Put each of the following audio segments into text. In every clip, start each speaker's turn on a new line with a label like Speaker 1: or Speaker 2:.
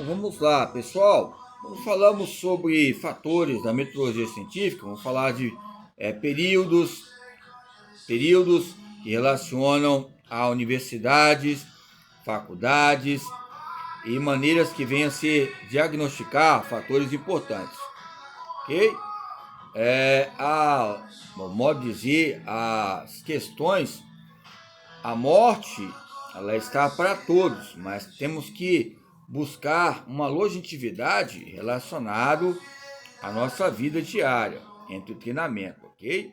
Speaker 1: Vamos lá, pessoal. Falamos sobre fatores da metodologia científica. Vamos falar de períodos que relacionam a universidades, faculdades e maneiras que venham a se diagnosticar fatores importantes, ok? No modo de dizer, as questões, a morte, ela está para todos, mas temos que buscar uma longevidade relacionada à nossa vida diária, entre o treinamento, ok?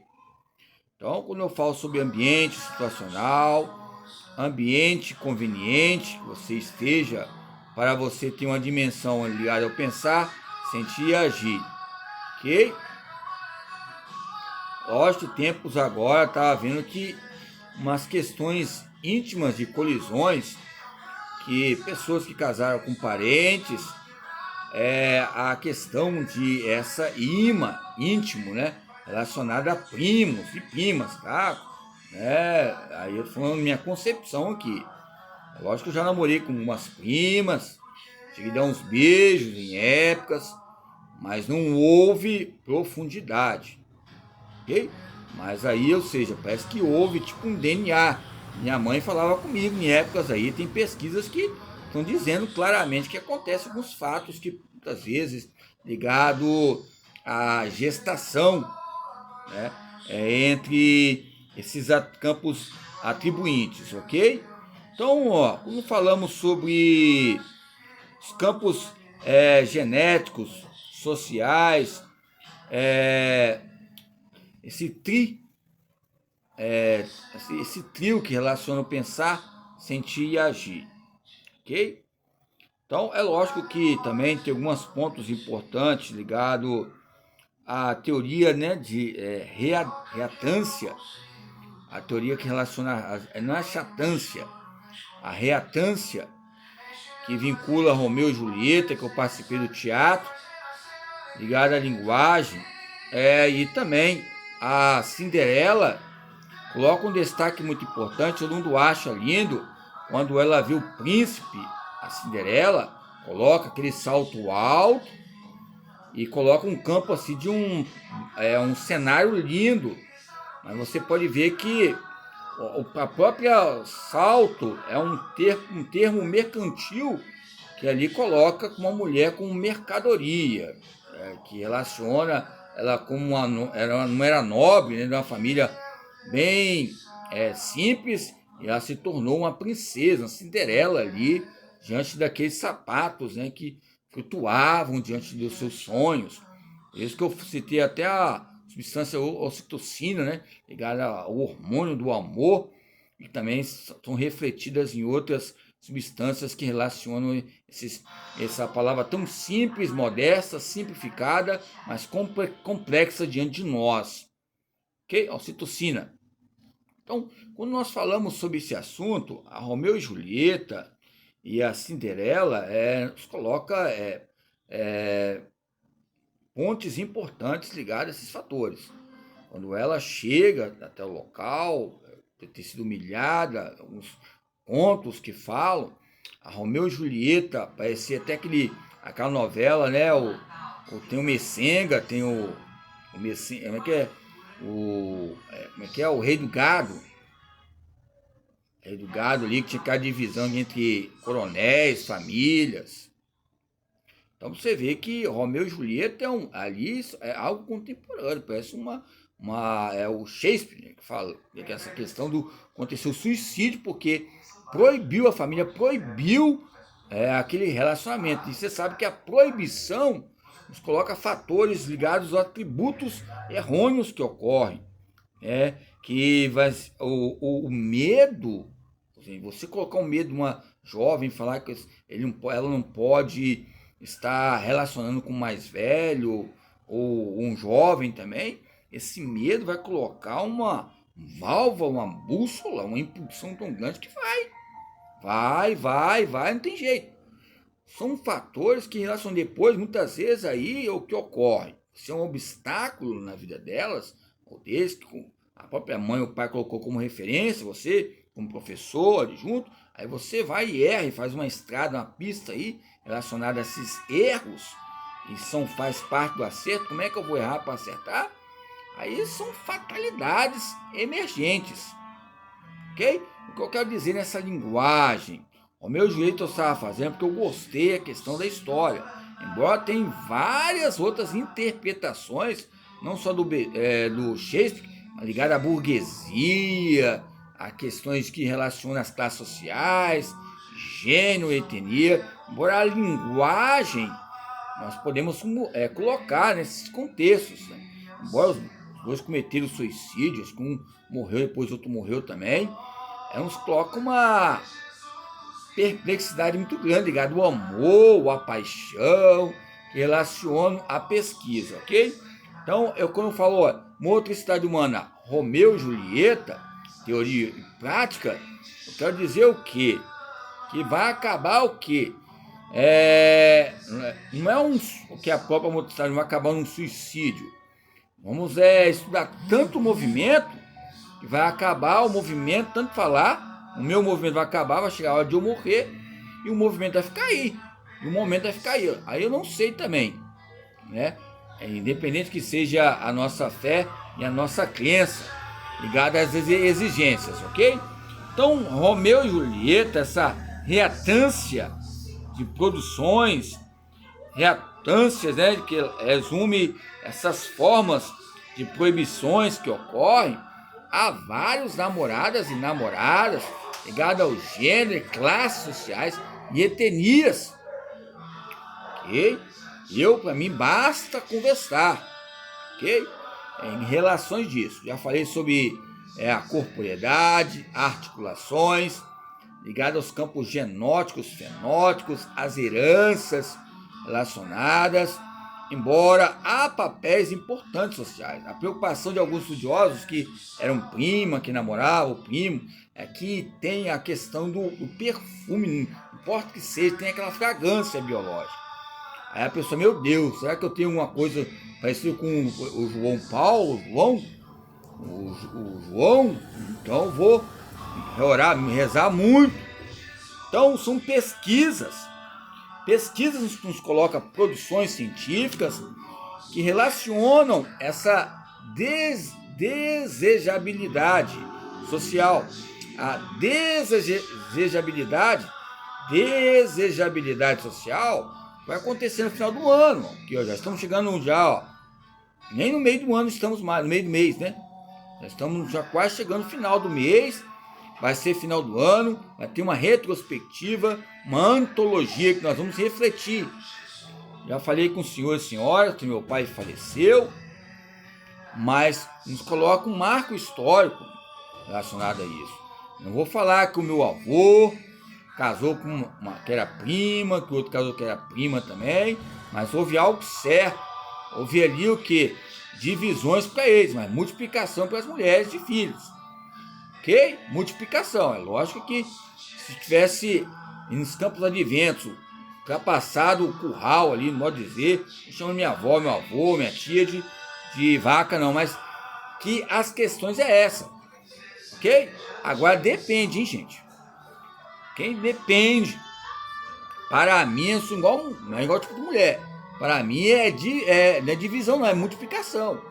Speaker 1: Então, quando eu falo sobre ambiente situacional, ambiente conveniente, que você esteja para você ter uma dimensão ligada ao pensar, sentir e agir, ok? Lógico, tempos agora estava vendo que umas questões íntimas de colisões, que pessoas que casaram com parentes, a questão de essa íntimo, né, relacionada a primos e primas, tá? Aí eu tô falando minha concepção aqui. Lógico que eu já namorei com umas primas, cheguei a dar uns beijos em épocas, mas não houve profundidade, ok? Mas aí, ou seja, parece que houve tipo um DNA. Minha mãe falava comigo em épocas aí, tem pesquisas que estão dizendo claramente que acontece alguns fatos que muitas vezes ligado à gestação, né, entre esses campos atribuintes, ok? Então, ó, quando falamos sobre os campos genéticos, sociais, é, esse tri esse trio que relaciona o pensar, sentir e agir, ok? Então é lógico que também tem alguns pontos importantes ligados à teoria, né, de reatância, a teoria que relaciona, não é chatância, a reatância, que vincula Romeu e Julieta, que eu participei do teatro, ligada à linguagem, e também a Cinderela. Coloca um destaque muito importante, todo mundo acha lindo quando ela vê o príncipe, a Cinderela, coloca aquele salto alto e coloca um campo assim de um cenário lindo. Mas você pode ver que a própria salto é um termo mercantil que ali coloca uma mulher com mercadoria, que relaciona ela como ela não era nobre, né, de uma família bem simples, e ela se tornou uma princesa, uma Cinderela ali, diante daqueles sapatos, né, que flutuavam diante dos seus sonhos. Por isso que eu citei até a substância ocitocina, né, ligada ao hormônio do amor, e também são refletidas em outras substâncias que relacionam essa palavra tão simples, modesta, simplificada, mas complexa diante de nós. Ok? Ocitocina. Então, quando nós falamos sobre esse assunto, a Romeu e Julieta e a Cinderela nos coloca é, pontes importantes ligados a esses fatores. Quando ela chega até o local, ter sido humilhada, alguns contos que falam, a Romeu e Julieta, parecia até aquela novela, né? Tem o Messenga, tem o Messenga, como é que é? Como é que é? O Rei do Gado. Rei do Gado ali, que tinha aquela divisão entre coronéis, famílias. Então você vê que Romeu e Julieta ali é algo contemporâneo, parece é o Shakespeare, né, que fala que essa questão do aconteceu suicídio porque proibiu a família, proibiu aquele relacionamento. E você sabe que a proibição nos coloca fatores ligados a atributos errôneos que ocorrem, que o medo, assim, você colocar um medo de uma jovem, falar que ela não pode estar relacionando com um mais velho ou um jovem também, esse medo vai colocar uma válvula, uma bússola, uma impulsão tão grande que vai, não tem jeito. São fatores que relacionam depois, muitas vezes, aí o que ocorre. Se é um obstáculo na vida delas, ou desse, que a própria mãe ou pai colocou como referência, você, como professor, adjunto, Aí você vai e erra e faz uma estrada, uma pista aí relacionada a esses erros e faz parte do acerto. Como é que eu vou errar para acertar? Aí são fatalidades emergentes, ok? O que eu quero dizer nessa linguagem? O meu jeito eu estava fazendo porque eu gostei da questão da história. Embora tenha várias outras interpretações, não só do Shakespeare, mas ligada à burguesia, a questões que relacionam as classes sociais, gênero, etnia. Embora a linguagem nós podemos colocar nesses contextos, né? Embora os dois cometeram suicídios, um morreu, depois outro morreu também, nos coloca uma perplexidade muito grande ligada ao amor, à paixão, que relacionam à pesquisa, ok? Então, quando eu falo uma outra cidade humana, Romeu e Julieta, teoria e prática, eu quero dizer o quê? Que vai acabar o quê? Não é o que a própria motricidade vai acabar num suicídio. Vamos estudar tanto o movimento que vai acabar o movimento, tanto falar, o meu movimento vai acabar, vai chegar a hora de eu morrer e o movimento vai ficar aí. E o momento vai ficar aí. Aí eu não sei também, né? Independente que seja a nossa fé e a nossa crença ligada às exigências, ok? Então, Romeu e Julieta, essa reatância de produções, reatâncias, né, que resume essas formas de proibições que ocorrem, há vários namoradas e namoradas ligadas ao gênero, classes sociais e etnias. Ok? Para mim, basta conversar, ok? Em relações disso. Já falei sobre a corporeidade, articulações, ligadas aos campos genóticos, fenóticos, as heranças relacionadas, embora há papéis importantes sociais. A preocupação de alguns estudiosos que eram prima, que namoravam, primo, é que tem a questão do perfume, não importa que seja, tem aquela fragrância biológica. Aí a pessoa, meu Deus, será que eu tenho uma coisa parecida com o João Paulo, o João? Então eu vou orar, rezar muito. Então são pesquisas nos colocam produções científicas que relacionam essa desejabilidade social. A desejabilidade social vai acontecer no final do ano, que já estamos chegando nem no meio do ano estamos mais, no meio do mês, né? Já estamos quase chegando no final do mês, vai ser final do ano, vai ter uma retrospectiva, uma antologia que nós vamos refletir. Já falei com o senhor e senhora que meu pai faleceu, mas nos coloca um marco histórico relacionado a isso. Não vou falar que o meu avô casou com uma que era prima, que o outro casou que era prima também, mas houve algo certo. Houve ali o que? Divisões para eles, mas multiplicação para as mulheres de filhos. Ok? Multiplicação. É lógico que se tivesse nos campos adventos ultrapassado o curral ali, no modo de dizer, eu chamo minha avó, meu avô, minha tia de vaca, não, mas que as questões é essa. Ok? Agora depende, hein, gente? Quem depende. Para mim, eu sou não é igual tipo de mulher. Para mim não é divisão, não, é multiplicação.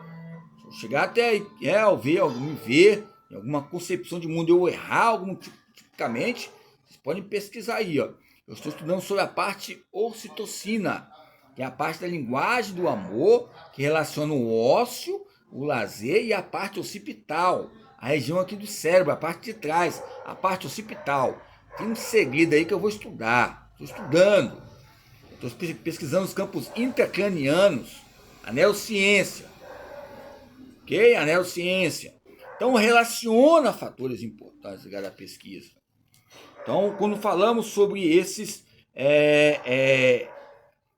Speaker 1: Se eu chegar até me ver, em alguma concepção de mundo, eu errar tipicamente, vocês podem pesquisar aí, ó. Eu estou estudando sobre a parte ocitocina, que é a parte da linguagem do amor, que relaciona o ócio, o lazer e a parte occipital, a região aqui do cérebro, a parte de trás, a parte occipital. Tem um segredo aí que eu vou estudar. Estou estudando. Estou pesquisando os campos intracranianos, a neurociência. Ok? A neurociência. Então, relaciona fatores importantes ligados à pesquisa. Então, quando falamos sobre esses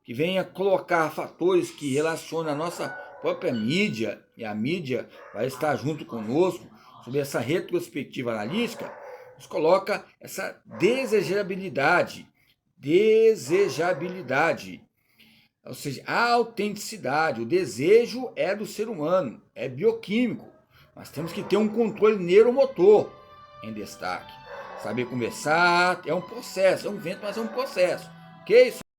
Speaker 1: que vem a colocar fatores que relacionam a nossa própria mídia, e a mídia vai estar junto conosco, sobre essa retrospectiva analítica, nos coloca essa desejabilidade, ou seja, a autenticidade, o desejo é do ser humano, é bioquímico, mas temos que ter um controle neuromotor em destaque. saber conversar, é um processo, é um vento, mas é um processo, ok?